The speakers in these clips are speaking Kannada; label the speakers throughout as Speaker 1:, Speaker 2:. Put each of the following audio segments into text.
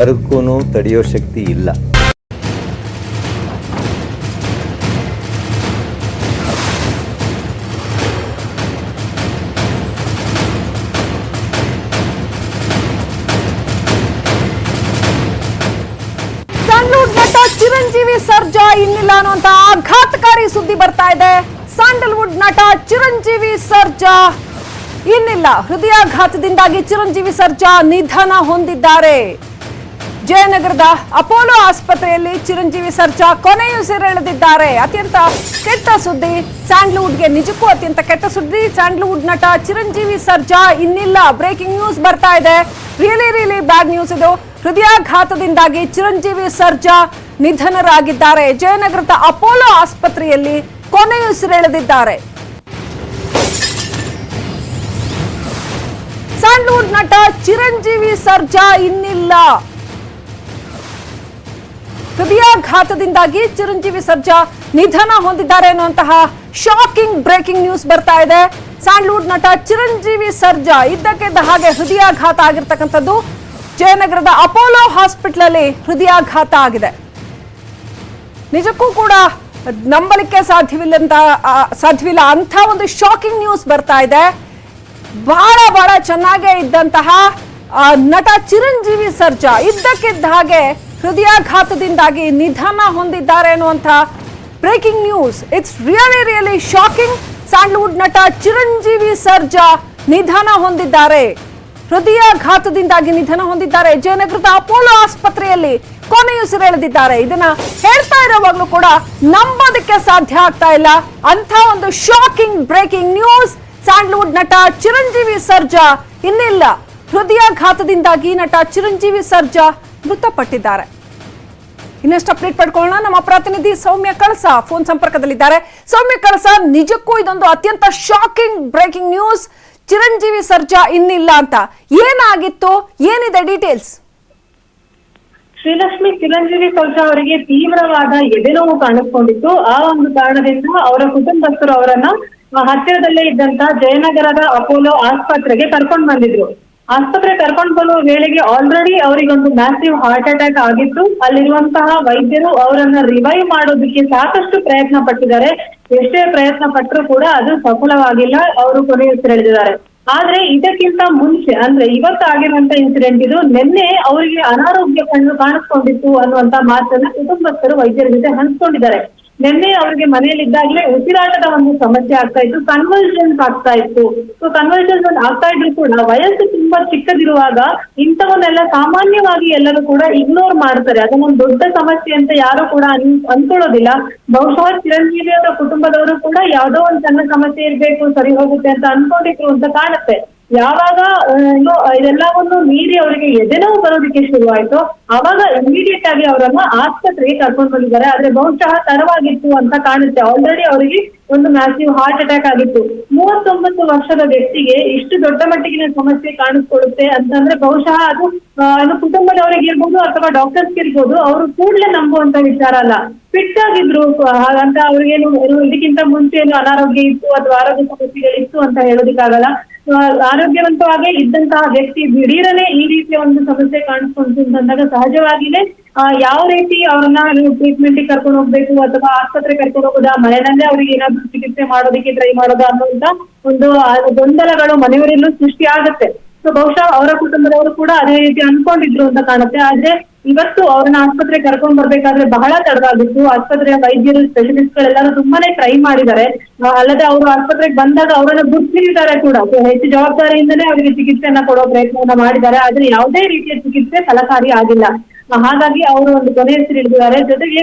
Speaker 1: ಯಾರಕ್ಕೂ ತಡೆಯೋ ಶಕ್ತಿ ಇಲ್ಲ.
Speaker 2: ಸ್ಯಾಂಡಲ್ವುಡ್ ನಟ ಚಿರಂಜೀವಿ ಸರ್ಜಾ ಇನ್ನಿಲ್ಲ ಅನ್ನುವಂತ ಆಘಾತಕಾರಿ ಸುದ್ದಿ ಬರ್ತಾ ಇದೆ. ಸ್ಯಾಂಡಲ್ವುಡ್ ನಟ ಚಿರಂಜೀವಿ ಸರ್ಜಾ ಇನ್ನಿಲ್ಲ. ಹೃದಯಾಘಾತದಿಂದಾಗಿ ಚಿರಂಜೀವಿ ಸರ್ಜಾ ನಿಧನ ಹೊಂದಿದ್ದಾರೆ. ಜಯನಗರದ ಅಪೋಲೋ ಆಸ್ಪತ್ರೆಯಲ್ಲಿ ಚಿರಂಜೀವಿ ಸರ್ಜಾ ಕೊನೆಯುಸಿರೆಳೆದಿದ್ದಾರೆ. ಅತ್ಯಂತ ಕೆಟ್ಟ ಸುದ್ದಿ. ಸ್ಯಾಂಡಲ್ವುಡ್ಗೆ ನಿಜಕ್ಕೂ ಅತ್ಯಂತ ಕೆಟ್ಟ ಸುದ್ದಿ. ಸ್ಯಾಂಡಲ್ವುಡ್ ನಟ ಚಿರಂಜೀವಿ ಸರ್ಜಾ ಇನ್ನಿಲ್ಲ. ಬ್ರೇಕಿಂಗ್ ನ್ಯೂಸ್ ಬರ್ತಾ ಇದೆ. ರಿಯಲಿ ಬ್ಯಾಡ್ ನ್ಯೂಸ್ ಇದು. ಹೃದಯಾಘಾತದಿಂದಾಗಿ ಚಿರಂಜೀವಿ ಸರ್ಜಾ ನಿಧನರಾಗಿದ್ದಾರೆ. ಜಯನಗರದ ಅಪೋಲೋ ಆಸ್ಪತ್ರೆಯಲ್ಲಿ ಕೊನೆಯುಸಿರೆಳೆದಿದ್ದಾರೆ. ಸ್ಯಾಂಡಲ್ವುಡ್ ನಟ ಚಿರಂಜೀವಿ ಸರ್ಜಾ ಇನ್ನಿಲ್ಲ. ಹೃದಯಾಘಾತದಿಂದಾಗಿ ಚಿರಂಜೀವಿ ಸರ್ಜಾ ನಿಧನ ಹೊಂದಿದ್ದಾರೆ ಅನ್ನುವಂತಹ ಶಾಕಿಂಗ್ ಬ್ರೇಕಿಂಗ್ ನ್ಯೂಸ್ ಬರ್ತಾ ಇದೆ. ಸ್ಯಾಂಡಲ್ವುಡ್ ನಟ ಚಿರಂಜೀವಿ ಸರ್ಜಾ ಇದ್ದಕ್ಕಿದ್ದ ಹಾಗೆ ಹೃದಯಾಘಾತ ಆಗಿರ್ತಕ್ಕಂಥದ್ದು. ಜಯನಗರದ ಅಪೋಲೋ ಹಾಸ್ಪಿಟಲ್ ಅಲ್ಲಿ ಹೃದಯಾಘಾತ ಆಗಿದೆ. ನಿಜಕ್ಕೂ ಕೂಡ ನಂಬಲಿಕ್ಕೆ ಸಾಧ್ಯವಿಲ್ಲ ಅಂತ ಒಂದು ಶಾಕಿಂಗ್ ನ್ಯೂಸ್ ಬರ್ತಾ ಇದೆ. ಬಹಳ ಚೆನ್ನಾಗೇ ಇದ್ದಂತಹ ನಟ ಚಿರಂಜೀವಿ ಸರ್ಜಾ ಇದ್ದಕ್ಕಿದ್ದ ಹಾಗೆ ಹೃದಯಾಘಾತದಿಂದಾಗಿ ನಿಧನ ಹೊಂದಿದ್ದಾರೆ ಅನ್ನುವಂಥ breaking news. It's really shocking. Sandalwood ನಟ ಚಿರಂಜೀವಿ ಸರ್ಜಾ ನಿಧನ ಹೊಂದಿದ್ದಾರೆ. ಹೃದಯಾಘಾತದಿಂದಾಗಿ ನಿಧನ ಹೊಂದಿದ್ದಾರೆ. ಜಯನಗರದ ಅಪೋಲೋ ಆಸ್ಪತ್ರೆಯಲ್ಲಿ ಕೊನೆಯುಸಿರೆಳೆದಿದ್ದಾರೆ. ಇದನ್ನ ಹೇಳ್ತಾ ಇರೋವಾಗ್ಲೂ ಕೂಡ ನಂಬೋದಕ್ಕೆ ಸಾಧ್ಯ ಆಗ್ತಾ ಇಲ್ಲ. ಅಂತ ಒಂದು ಶಾಕಿಂಗ್ ಬ್ರೇಕಿಂಗ್ ನ್ಯೂಸ್. ಸ್ಯಾಂಡಲ್ವುಡ್ ನಟ ಚಿರಂಜೀವಿ ಸರ್ಜಾ ಇನ್ನಿಲ್ಲ. ಹೃದಯಾಘಾತದಿಂದಾಗಿ ನಟ ಚಿರಂಜೀವಿ ಸರ್ಜಾ ಮೃತಪಟ್ಟಿದ್ದಾರೆ. ಇನ್ನಷ್ಟು ಅಪ್ಡೇಟ್ ಪಡ್ಕೊಳ್ಳೋಣ. ನಮ್ಮ ಪ್ರತಿನಿಧಿ ಸೌಮ್ಯ ಕಳಸ ಫೋನ್ ಸಂಪರ್ಕದಲ್ಲಿದ್ದಾರೆ. ಸೌಮ್ಯ ಕಳಸ, ನಿಜಕ್ಕೂ ಇದೊಂದು ಅತ್ಯಂತ shocking breaking news. Chiranjeevi Sarja ಇನ್ನಿಲ್ಲ ಅಂತ ಏನಾಗಿತ್ತು, ಏನಿದೆ ಡೀಟೇಲ್ಸ್?
Speaker 3: ಶ್ರೀಲಕ್ಷ್ಮಿ, ಚಿರಂಜೀವಿ ಸರ್ಜಾ ಅವರಿಗೆ ತೀವ್ರವಾದ ಎದೆನೋವು ಕಾಣಿಸ್ಕೊಂಡಿತ್ತು. ಆ ಒಂದು ಕಾರಣದಿಂದ ಅವರ ಕುಟುಂಬಸ್ಥರು ಅವರನ್ನ ಹತ್ತಿರದಲ್ಲೇ ಇದ್ದಂತ ಜಯನಗರದ ಅಪೋಲೋ ಆಸ್ಪತ್ರೆಗೆ ಕರ್ಕೊಂಡು ಬಂದಿದ್ರು. ಆಸ್ಪತ್ರೆ ಕರ್ಕೊಂಡು ಬರುವ ವೇಳೆಗೆ ಆಲ್ರೆಡಿ ಅವರಿಗೊಂದು ಮ್ಯಾಸಿವ್ ಹಾರ್ಟ್ ಅಟ್ಯಾಕ್ ಆಗಿತ್ತು. ಅಲ್ಲಿರುವಂತಹ ವೈದ್ಯರು ಅವರನ್ನ ರಿವೈವ್ ಮಾಡೋದಕ್ಕೆ ಸಾಕಷ್ಟು ಪ್ರಯತ್ನ ಪಟ್ಟಿದ್ದಾರೆ. ಎಷ್ಟೇ ಪ್ರಯತ್ನ ಪಟ್ಟರು ಕೂಡ ಅದು ಸಫಲವಾಗಿಲ್ಲ. ಅವರು ಕೊನೆಯುಸಿರೆಳೆದಿದ್ದಾರೆ. ಆದ್ರೆ ಇದಕ್ಕಿಂತ ಮುಂಚೆ, ಅಂದ್ರೆ ಇವತ್ತು ಆಗಿರುವಂತ ಇನ್ಸಿಡೆಂಟ್ ಇದು. ನಿನ್ನೆ ಅವರಿಗೆ ಅನಾರೋಗ್ಯ ಕಾಣಿಸ್ಕೊಂಡಿತ್ತು ಅನ್ನುವಂತ ಮಾತನ್ನ ಕುಟುಂಬಸ್ಥರು ವೈದ್ಯರ ಜೊತೆ ಹಂಚ್ಕೊಂಡಿದ್ದಾರೆ. ನಿನ್ನೆ ಅವರಿಗೆ ಮನೆಯಲ್ಲಿದ್ದಾಗಲೇ ಉಸಿರಾಟದ ಒಂದು ಸಮಸ್ಯೆ ಆಗ್ತಾ ಇತ್ತು, ಕನ್ವಲ್ಷನ್ಸ್ ಆಗ್ತಾ ಇತ್ತು. ಸೊ ಕನ್ವಲ್ಷನ್ಸ್ ಆಗ್ತಾ ಇದ್ರು ಕೂಡ ವಯಸ್ಸು ತುಂಬಾ ಚಿಕ್ಕದಿರುವಾಗ ಇಂಥವನ್ನೆಲ್ಲ ಸಾಮಾನ್ಯವಾಗಿ ಎಲ್ಲರೂ ಕೂಡ ಇಗ್ನೋರ್ ಮಾಡ್ತಾರೆ. ಅದನ್ನೊಂದು ದೊಡ್ಡ ಸಮಸ್ಯೆ ಅಂತ ಯಾರು ಕೂಡ ಅನ್ಕೊಳ್ಳೋದಿಲ್ಲ. ಬಹುಶಃ ಚಿರಂಜೀವಿ ಅವರ ಕುಟುಂಬದವರು ಕೂಡ ಯಾವ್ದೋ ಒಂದು ಸಣ್ಣ ಸಮಸ್ಯೆ ಇರ್ಬೇಕು, ಸರಿ ಹೋಗುತ್ತೆ ಅಂತ ಅನ್ಕೊಂಡಿದ್ರು ಅಂತ ಕಾಣುತ್ತೆ. ಯಾವಾಗ ಇದೆಲ್ಲವನ್ನು ಮೀರಿ ಅವರಿಗೆ ಎದೆನೋವು ಬರೋದಕ್ಕೆ ಶುರುವಾಯ್ತು, ಅವಾಗ ಇಮಿಡಿಯೇಟ್ ಆಗಿ ಅವರನ್ನ ಆಸ್ಪತ್ರೆಗೆ ಕರ್ಕೊಂಡು ಬಂದಿದ್ದಾರೆ. ಆದ್ರೆ ಬಹುಶಃ ತಡವಾಗಿತ್ತು ಅಂತ ಕಾಣುತ್ತೆ. ಆಲ್ರೆಡಿ ಅವರಿಗೆ ಒಂದು ಮ್ಯಾಸಿವ್ ಹಾರ್ಟ್ ಅಟ್ಯಾಕ್ ಆಗಿತ್ತು. 39 ವರ್ಷದ ವ್ಯಕ್ತಿಗೆ ಇಷ್ಟು ದೊಡ್ಡ ಮಟ್ಟಿಗಿನ ಸಮಸ್ಯೆ ಕಾಣಿಸ್ಕೊಳ್ಳುತ್ತೆ ಅಂತಂದ್ರೆ ಬಹುಶಃ ಅದು ಕುಟುಂಬದವರಿಗೆ ಇರ್ಬೋದು ಅಥವಾ ಡಾಕ್ಟರ್ಸ್ ಇರ್ಬೋದು, ಅವರು ಕೂಡಲೇ ನಂಬುವಂತ ವಿಚಾರ ಅಲ್ಲ. ಫಿಟ್ ಆಗಿದ್ರು ಅಂತ ಅವ್ರಿಗೇನು ಇದಕ್ಕಿಂತ ಮುಂಚೆ ಏನು ಅನಾರೋಗ್ಯ ಇತ್ತು ಅಥವಾ ಆರೋಗ್ಯ ಸಮಸ್ಯೆಗಳಿತ್ತು ಅಂತ ಹೇಳೋದಿಕ್ಕಾಗಲ್ಲ. ಆರೋಗ್ಯವಂತವಾಗಿ ಇದ್ದಂತಹ ವ್ಯಕ್ತಿ ದಿಢೀರನೆ ಈ ರೀತಿಯ ಒಂದು ಸಮಸ್ಯೆ ಕಾಣಿಸ್ಕೊಂಡು ಅಂದಾಗ ಸಹಜವಾಗಿನೇ ಯಾವ ರೀತಿ ಅವ್ರನ್ನ ಟ್ರೀಟ್ಮೆಂಟ್ ಕರ್ಕೊಂಡು ಹೋಗ್ಬೇಕು ಅಥವಾ ಆಸ್ಪತ್ರೆ ಕರ್ಕೊಂಡು ಹೋಗೋದಾ, ಮನೆಯಲ್ಲೇ ಅವ್ರಿಗೆ ಏನಾದ್ರು ಚಿಕಿತ್ಸೆ ಮಾಡೋದಕ್ಕೆ ಟ್ರೈ ಮಾಡೋದಾ ಅನ್ನುವಂತ ಒಂದು ಗೊಂದಲಗಳು ಮನೆಯವರೆಲ್ಲೂ ಸೃಷ್ಟಿ ಆಗುತ್ತೆ. ಸೊ ಬಹುಶಃ ಅವರ ಕುಟುಂಬದವರು ಕೂಡ ಅದೇ ರೀತಿ ಅನ್ಕೊಂಡಿದ್ರು ಅಂತ ಕಾಣುತ್ತೆ. ಆದ್ರೆ ಇವತ್ತು ಅವ್ರನ್ನ ಆಸ್ಪತ್ರೆ ಕರ್ಕೊಂಡ್ ಬರ್ಬೇಕಾದ್ರೆ ಬಹಳ ತಡವಾಗಿತ್ತು. ಆಸ್ಪತ್ರೆಯ ವೈದ್ಯರು, ಸ್ಪೆಷಲಿಸ್ಟ್ ಗಳೆಲ್ಲರೂ ತುಂಬಾನೇ ಟ್ರೈ ಮಾಡಿದ್ದಾರೆ. ಅಲ್ಲದೆ ಅವರು ಆಸ್ಪತ್ರೆಗೆ ಬಂದಾಗ ಅವರನ್ನ ಗುರ್ತಿಸಿದ್ದಾರೆ ಕೂಡ. ಹೆಚ್ಚು ಜವಾಬ್ದಾರಿಯಿಂದಲೇ ಅವರಿಗೆ ಚಿಕಿತ್ಸೆಯನ್ನ ಕೊಡೋ ಪ್ರಯತ್ನವನ್ನ ಮಾಡಿದ್ದಾರೆ. ಆದ್ರೆ ಯಾವುದೇ ರೀತಿಯ ಚಿಕಿತ್ಸೆ ಫಲಕಾರಿ ಆಗಿಲ್ಲ. ಹಾಗಾಗಿ ಅವರು ಒಂದು ಕೊನೆಯುಸಿರೆಳೆದಿದ್ದಾರೆ. ಜೊತೆಗೆ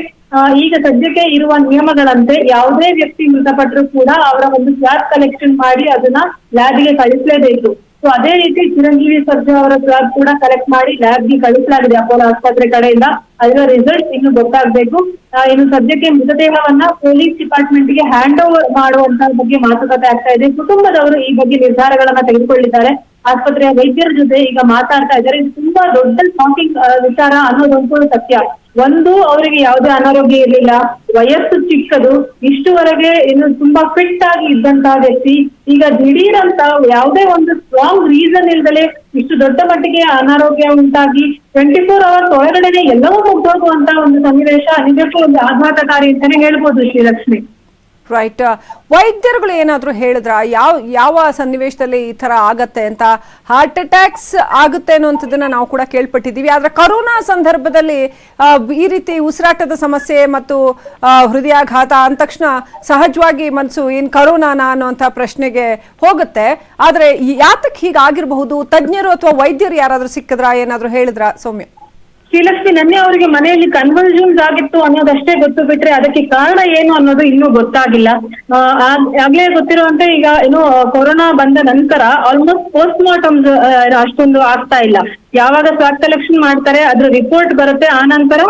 Speaker 3: ಈಗ ಸದ್ಯಕ್ಕೆ ಇರುವ ನಿಯಮಗಳಂತೆ ಯಾವುದೇ ವ್ಯಕ್ತಿ ಮೃತಪಟ್ಟರು ಕೂಡ ಅವರ ಒಂದು ಸ್ವಾಬ್ ಕಲೆಕ್ಷನ್ ಮಾಡಿ ಅದನ್ನ ಲ್ಯಾಬ್ಗೆ ಕಳಿಸಲೇಬೇಕು. ಸೊ ಅದೇ ರೀತಿ ಚಿರಂಜೀವಿ ಸರ್ಜಾ ಅವರ ಸ್ವಾಬ್ ಕೂಡ ಕಲೆಕ್ಟ್ ಮಾಡಿ ಲ್ಯಾಬ್ಗೆ ಕಳಿಸಲಾಗಿದೆ ಅಪೋಲೋ ಆಸ್ಪತ್ರೆ ಕಡೆಯಿಂದ. ಅದರ ರಿಸಲ್ಟ್ ಇನ್ನು ಗೊತ್ತಾಗಬೇಕು. ಇನ್ನು ಸದ್ಯಕ್ಕೆ ಮೃತದೇಹವನ್ನ ಪೊಲೀಸ್ ಡಿಪಾರ್ಟ್ಮೆಂಟ್ ಗೆ ಹ್ಯಾಂಡ್ ಓವರ್ ಮಾಡುವಂತ ಬಗ್ಗೆ ಮಾತುಕತೆ ಆಗ್ತಾ ಇದೆ. ಕುಟುಂಬದವರು ಈ ಬಗ್ಗೆ ನಿರ್ಧಾರಗಳನ್ನ ತೆಗೆದುಕೊಂಡಿದ್ದಾರೆ. ಆಸ್ಪತ್ರೆಯ ವೈದ್ಯರ ಜೊತೆ ಈಗ ಮಾತಾಡ್ತಾ ಇದ್ದಾರೆ. ಇದು ತುಂಬಾ ದೊಡ್ಡ ಶಾಕಿಂಗ್ ವಿಚಾರ ಅನ್ನೋದೊಂದು ಸತ್ಯ. ಒಂದು, ಅವರಿಗೆ ಯಾವುದೇ ಅನಾರೋಗ್ಯ ಇರಲಿಲ್ಲ, ವಯಸ್ಸು ಚಿಕ್ಕದು, ಇಷ್ಟುವರೆಗೆ ಇನ್ನು ತುಂಬಾ ಫಿಟ್ ಆಗಿ ಇದ್ದಂತಹ ವ್ಯಕ್ತಿ ಈಗ ದಿಢೀರಂತ ಯಾವುದೇ ಒಂದು ಸ್ಟ್ರಾಂಗ್ ರೀಸನ್ ಇಲ್ದಲೆ ಇಷ್ಟು ದೊಡ್ಡ ಮಟ್ಟಿಗೆ ಅನಾರೋಗ್ಯ ಉಂಟಾಗಿ 24 ಅವರ್ಸ್ ಒಳಗಡೆನೆ ಎಲ್ಲವೂ ಮುಗ್ದೋಗುವಂತ ಒಂದು ಸನ್ನಿವೇಶ ನಿಜಕ್ಕೂ ಒಂದು ಆಘಾತಕಾರಿ ಅಂತಾನೆ ಹೇಳ್ಬೋದು ಶ್ರೀಲಕ್ಷ್ಮಿ.
Speaker 2: ರೈಟ್. ವೈದ್ಯರುಗಳು ಏನಾದ್ರು ಹೇಳಿದ್ರ ಯಾವ ಸನ್ನಿವೇಶದಲ್ಲಿ ಈ ತರ ಆಗತ್ತೆ ಅಂತ? ಹಾರ್ಟ್ ಅಟ್ಯಾಕ್ಸ್ ಆಗುತ್ತೆ ಅನ್ನುವಂಥದ್ದನ್ನ ನಾವು ಕೂಡ ಕೇಳ್ಪಟ್ಟಿದ್ದೀವಿ. ಆದ್ರೆ ಕೊರೋನಾ ಸಂದರ್ಭದಲ್ಲಿ ಈ ರೀತಿ ಉಸಿರಾಟದ ಸಮಸ್ಯೆ ಮತ್ತು ಹೃದಯಾಘಾತ ಅಂದ ತಕ್ಷಣ ಸಹಜವಾಗಿ ಮನಸ್ಸು ಏನ್ ಕರೋನಾನ ಅನ್ನುವಂಥ ಪ್ರಶ್ನೆಗೆ ಹೋಗುತ್ತೆ. ಆದ್ರೆ ಯಾತಕ್ಕೆ ಹೀಗಾಗಿರಬಹುದು? ತಜ್ಞರು ಅಥವಾ ವೈದ್ಯರು ಯಾರಾದ್ರೂ ಸಿಕ್ಕಿದ್ರಾ, ಏನಾದ್ರು ಹೇಳಿದ್ರ ಸೌಮ್ಯ?
Speaker 3: ಶ್ರೀಲಕ್ಷ್ಮಿ, ನನ್ನೆ ಅವರಿಗೆ ಮನೆಯಲ್ಲಿ ಕನ್ವಲ್ಯೂಷನ್ಸ್ ಆಗಿತ್ತು ಅನ್ನೋದಷ್ಟೇ ಗೊತ್ತು ಬಿಟ್ರೆ ಅದಕ್ಕೆ ಕಾರಣ ಏನು ಅನ್ನೋದು ಇನ್ನೂ ಗೊತ್ತಾಗಿಲ್ಲ. ಆಗ್ಲೇ ಗೊತ್ತಿರುವಂತೆ ಈಗ ಏನು ಕೊರೋನಾ ಬಂದ ನಂತರ ಆಲ್ಮೋಸ್ಟ್ ಪೋಸ್ಟ್ ಮಾರ್ಟಮ್ಸ್ ಅಷ್ಟೊಂದು ಆಗ್ತಾ ಇಲ್ಲ. ಯಾವಾಗ ಸ್ವಾಬ್ ಕಲೆಕ್ಷನ್ ಮಾಡ್ತಾರೆ, ಅದ್ರ ರಿಪೋರ್ಟ್ ಬರುತ್ತೆ, ಆ ನಂತರ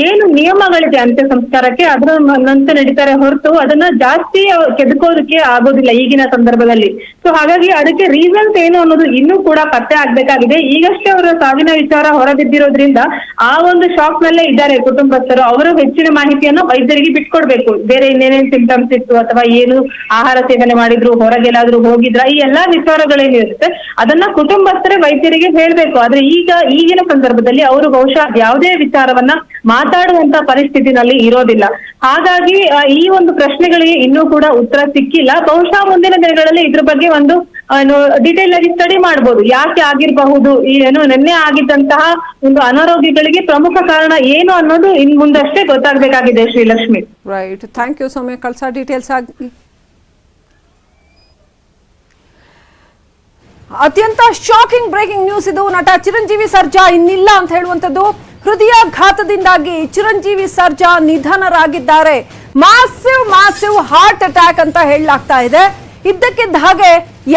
Speaker 3: ಏನು ನಿಯಮಗಳಿದೆ ಅಂತ್ಯ ಸಂಸ್ಕಾರಕ್ಕೆ ಅದ್ರ ನಂತರ ನಡೀತಾರೆ ಹೊರತು ಅದನ್ನ ಜಾಸ್ತಿ ಕೆದಕೋದಕ್ಕೆ ಆಗೋದಿಲ್ಲ ಈಗಿನ ಸಂದರ್ಭದಲ್ಲಿ. ಸೊ ಹಾಗಾಗಿ ಅದಕ್ಕೆ ರೀಸನ್ಸ್ ಏನು ಅನ್ನೋದು ಇನ್ನೂ ಕೂಡ ಪತ್ತೆ ಆಗ್ಬೇಕಾಗಿದೆ. ಈಗಷ್ಟೇ ಅವರ ಸಾವಿನ ವಿಚಾರ ಹೊರಬಿದ್ದಿರೋದ್ರಿಂದ ಆ ಒಂದು ಶಾಕ್ ನಲ್ಲೇ ಇದ್ದಾರೆ ಕುಟುಂಬಸ್ಥರು. ಅವರು ಹೆಚ್ಚಿನ ಮಾಹಿತಿಯನ್ನು ವೈದ್ಯರಿಗೆ ಬಿಟ್ಕೊಡ್ಬೇಕು. ಬೇರೆ ಇನ್ನೇನೇನ್ ಸಿಂಪ್ಟಮ್ಸ್ ಇತ್ತು ಅಥವಾ ಏನು ಆಹಾರ ಸೇವನೆ ಮಾಡಿದ್ರು, ಹೊರಗೆಲ್ಲಾದ್ರೂ ಹೋಗಿದ್ರ, ಈ ಎಲ್ಲಾ ವಿಚಾರಗಳೇನಿರುತ್ತೆ ಅದನ್ನ ಕುಟುಂಬಸ್ಥರೇ ವೈದ್ಯರಿಗೆ ಹೇಳ್ಬೇಕು. ಆದ್ರೆ ಈಗಿನ ಸಂದರ್ಭದಲ್ಲಿ ಅವರು ಬಹುಶಃ ಯಾವುದೇ ವಿಚಾರವನ್ನ ಮಾತಾಡುವಂತ ಪರಿಸ್ಥಿತಿನಲ್ಲಿ ಇರೋದಿಲ್ಲ. ಹಾಗಾಗಿ ಈ ಒಂದು ಪ್ರಶ್ನೆಗಳಿಗೆ ಇನ್ನೂ ಕೂಡ ಉತ್ತರ ಸಿಕ್ಕಿಲ್ಲ. ಬಹುಶಃ ಮುಂದಿನ ದಿನಗಳಲ್ಲಿ ಇದ್ರ ಬಗ್ಗೆ ಒಂದು ಡಿಟೇಲ್ ಆಗಿ ಸ್ಟಡಿ ಮಾಡ್ಬೋದು. ಯಾಕೆ ಆಗಿರಬಹುದು, ನಿನ್ನೆ ಆಗಿದ್ದಂತಹ ಒಂದು ಅನಾರೋಗ್ಯಗಳಿಗೆ ಪ್ರಮುಖ ಕಾರಣ ಏನು ಅನ್ನೋದು ಇನ್ ಮುಂದಷ್ಟೇ ಗೊತ್ತಾಗಬೇಕಾಗಿದೆ Srilakshmi.
Speaker 2: Right. Thank you Soumya. ಕಳ್ಸ ಡೀಟೇಲ್ಸ್ ಆಗಿ. ಅತ್ಯಂತ ಶಾಕಿಂಗ್ ಬ್ರೇಕಿಂಗ್ ನ್ಯೂಸ್ ಇದು. ನಟ ಚಿರಂಜೀವಿ ಸರ್ಜಾ ಇನ್ನಿಲ್ಲ ಅಂತ ಹೇಳುವಂತದ್ದು. ಹೃದಯಾಘಾತದಿಂದಾಗಿ ಚಿರಂಜೀವಿ ಸರ್ಜಾ ನಿಧನರಾಗಿದ್ದಾರೆ. ಮಾಸಿವ್ ಹಾರ್ಟ್ ಅಟ್ಯಾಕ್ ಅಂತ ಹೇಳಲಾಗ್ತಾ ಇದೆ. ಇದ್ದಕ್ಕಿದ್ದ ಹಾಗೆ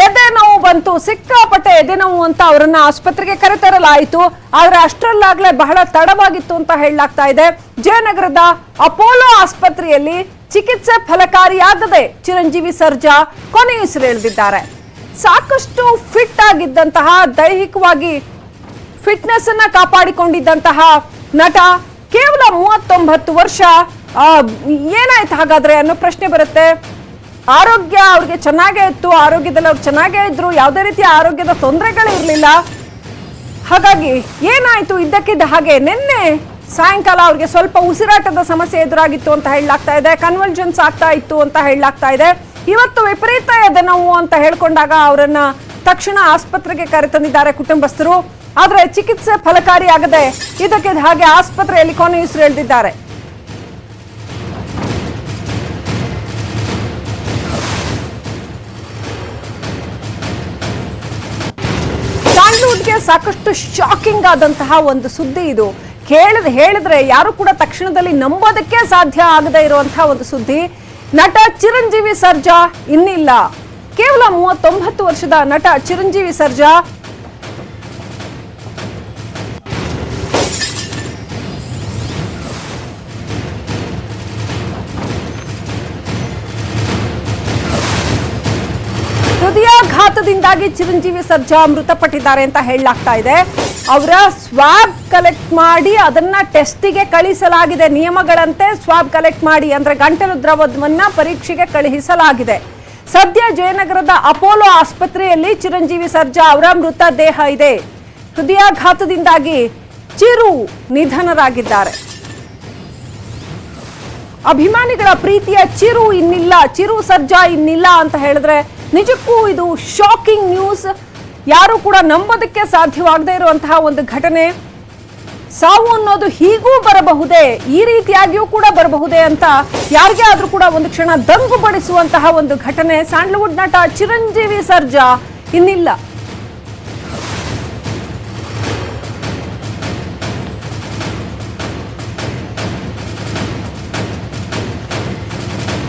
Speaker 2: ಎದೆ ನೋವು ಬಂತು, ಸಿಕ್ಕಾಪಟ್ಟೆ ಎದೆ ನೋವು ಅಂತ ಅವರನ್ನ ಆಸ್ಪತ್ರೆಗೆ ಕರೆತರಲಾಯಿತು. ಆದ್ರೆ ಅಷ್ಟರಲ್ಲಾಗ್ಲೇ ಬಹಳ ತಡವಾಗಿತ್ತು ಅಂತ ಹೇಳಲಾಗ್ತಾ ಇದೆ. ಜಯನಗರದ ಅಪೋಲೋ ಆಸ್ಪತ್ರೆಯಲ್ಲಿ ಚಿಕಿತ್ಸೆ ಫಲಕಾರಿಯಾಗದೆ ಚಿರಂಜೀವಿ ಸರ್ಜಾ ಕೊನೆಯುಸಿರೆಳೆದಿದ್ದಾರೆ. ಸಾಕಷ್ಟು ಫಿಟ್ ಆಗಿದ್ದಂತಹ, ದೈಹಿಕವಾಗಿ ಫಿಟ್ನೆಸ್ ಅನ್ನ ಕಾಪಾಡಿಕೊಂಡಿದ್ದಂತಹ ನಟ ಕೇವಲ 39 ವರ್ಷ. ಏನಾಯ್ತು ಹಾಗಾದ್ರೆ ಅನ್ನೋ ಪ್ರಶ್ನೆ ಬರುತ್ತೆ. ಆರೋಗ್ಯ ಅವ್ರಿಗೆ ಚೆನ್ನಾಗೇ ಇತ್ತು, ಆರೋಗ್ಯದಲ್ಲಿ ಅವ್ರು ಚೆನ್ನಾಗೇ ಇದ್ರು, ಯಾವುದೇ ರೀತಿಯ ಆರೋಗ್ಯದ ತೊಂದರೆಗಳೇ ಇರಲಿಲ್ಲ. ಹಾಗಾಗಿ ಏನಾಯ್ತು? ಇದ್ದಕ್ಕಿದ್ದ ಹಾಗೆ ನಿನ್ನೆ ಸಾಯಂಕಾಲ ಅವ್ರಿಗೆ ಸ್ವಲ್ಪ ಉಸಿರಾಟದ ಸಮಸ್ಯೆ ಎದುರಾಗಿತ್ತು ಅಂತ ಹೇಳಲಾಗ್ತಾ ಇದೆ. ಕನ್ವಲ್ಷನ್ಸ್ ಆಗ್ತಾ ಇತ್ತು ಅಂತ ಹೇಳಲಾಗ್ತಾ ಇದೆ. ಇವತ್ತು ವಿಪರೀತ ಎದೆ ನೋವು ಅಂತ ಹೇಳ್ಕೊಂಡಾಗ ಅವರನ್ನ ತಕ್ಷಣ ಆಸ್ಪತ್ರೆಗೆ ಕರೆತಂದಿದ್ದಾರೆ ಕುಟುಂಬಸ್ಥರು. ಆದ್ರೆ ಚಿಕಿತ್ಸೆ ಫಲಕಾರಿಯಾಗದೆ ಇದಕ್ಕೆ ಹಾಗೆ ಆಸ್ಪತ್ರೆಯಲ್ಲಿ ಕೊನೆಯುಸಿರೆಳೆದಿದ್ದಾರೆ. ಸ್ಯಾಂಡಲ್ವುಡ್ಗೆ ಸಾಕಷ್ಟು ಶಾಕಿಂಗ್ ಆದಂತಹ ಒಂದು ಸುದ್ದಿ ಇದು. ಹೇಳಿದ್ರೆ ಯಾರು ಕೂಡ ತಕ್ಷಣದಲ್ಲಿ ನಂಬೋದಕ್ಕೆ ಸಾಧ್ಯ ಆಗದೆ ಇರುವಂತಹ ಒಂದು ಸುದ್ದಿ. ನಟ ಚಿರಂಜೀವಿ ಸರ್ಜಾ ಇನ್ನಿಲ್ಲ. ಕೇವಲ 39 ವರ್ಷದ ನಟ ಚಿರಂಜೀವಿ ಸರ್ಜಾ ಹೃದಯಾಘಾತದಿಂದಾಗಿ ಚಿರಂಜೀವಿ ಸರ್ಜಾ ಮೃತಪಟ್ಟಿದ್ದಾರೆ ಅಂತ ಹೇಳಲಾಗ್ತಾ ಇದೆ. ಅವರ ಸ್ವಾಬ್ ಕಲೆಕ್ಟ್ ಮಾಡಿ ಅದನ್ನ ಟೆಸ್ಟಿಗೆ ಕಳಿಸಲಾಗಿದೆ. ನಿಯಮಗಳಂತೆ ಸ್ವಾಬ್ ಕಲೆಕ್ಟ್ ಮಾಡಿ ಅಂದ್ರೆ ಗಂಟಲು ದ್ರವವನ್ನ ಪರೀಕ್ಷೆಗೆ ಕಳುಹಿಸಲಾಗಿದೆ. ಸದ್ಯ ಜಯನಗರದ ಅಪೋಲೋ ಆಸ್ಪತ್ರೆಯಲ್ಲಿ ಚಿರಂಜೀವಿ ಸರ್ಜಾ ಅವರ ಮೃತದೇಹ ಇದೆ. ಹೃದಯಾಘಾತದಿಂದಾಗಿ ಚಿರು ನಿಧನರಾಗಿದ್ದಾರೆ. ಅಭಿಮಾನಿಗಳ ಪ್ರೀತಿಯ ಚಿರು ಇನ್ನಿಲ್ಲ, ಚಿರು ಸರ್ಜಾ ಇನ್ನಿಲ್ಲ ಅಂತ ಹೇಳಿದ್ರೆ ನಿಜಕ್ಕೂ ಇದು ಶಾಕಿಂಗ್ ನ್ಯೂಸ್. ಯಾರು ಕೂಡ ನಂಬೋದಕ್ಕೆ ಸಾಧ್ಯವಾಗದೇ ಇರುವಂತಹ ಒಂದು ಘಟನೆ. ಸಾವು ಅನ್ನೋದು ಹೀಗೂ ಬರಬಹುದೇ, ಈ ರೀತಿಯಾಗಿಯೂ ಕೂಡ ಬರಬಹುದೇ ಅಂತ ಯಾರಿಗೇ ಆದ್ರೂ ಕೂಡ ಒಂದು ಕ್ಷಣ ದಂಗು ಬಡಿಸುವಂತಹ ಒಂದು ಘಟನೆ. ಸ್ಯಾಂಡಲ್ವುಡ್ ನಟ ಚಿರಂಜೀವಿ ಸರ್ಜಾ ಇನ್ನಿಲ್ಲ.